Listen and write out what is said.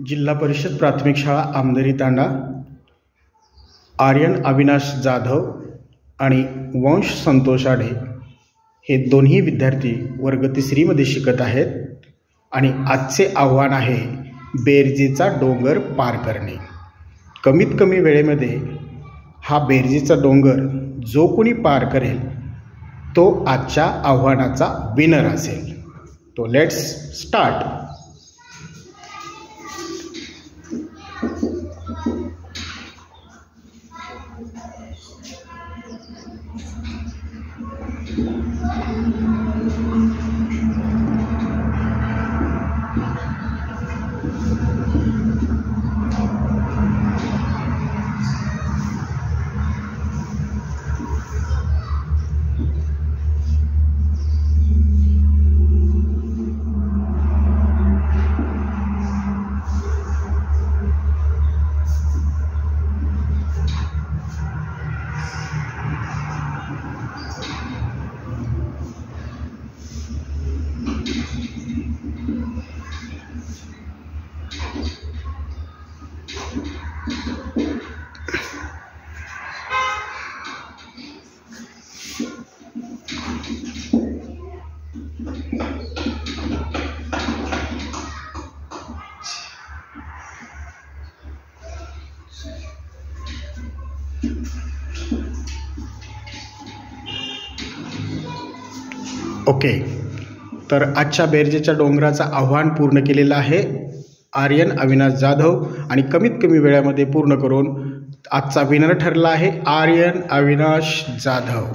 जिल्हा परिषद प्राथमिक शाळा आमदरी तांडा आर्यन अविनाश जाधव आणि वंश संतोष आढे हे दोन्ही विद्यार्थी वर्ग तिसरीमध्ये शिकत आहेत आणि आजचे आव्हान आहे बेरजेचा डोंगर पार करणे। कमीत कमी वेळेमध्ये हा बेरजेचा डोंगर जो कोणी पार करेल तो आजच्या आव्हानाचा विनर असेल। तो लेट्स स्टार्ट। ओके, तर आजच्या बेरजेच्या डोंगराचं आव्हान पूर्ण केलेलं आहे आर्यन अविनाश जाधव आणि कमीत कमी वेळामध्ये पूर्ण करून आजचा विनर ठरला आहे आर्यन अविनाश जाधव।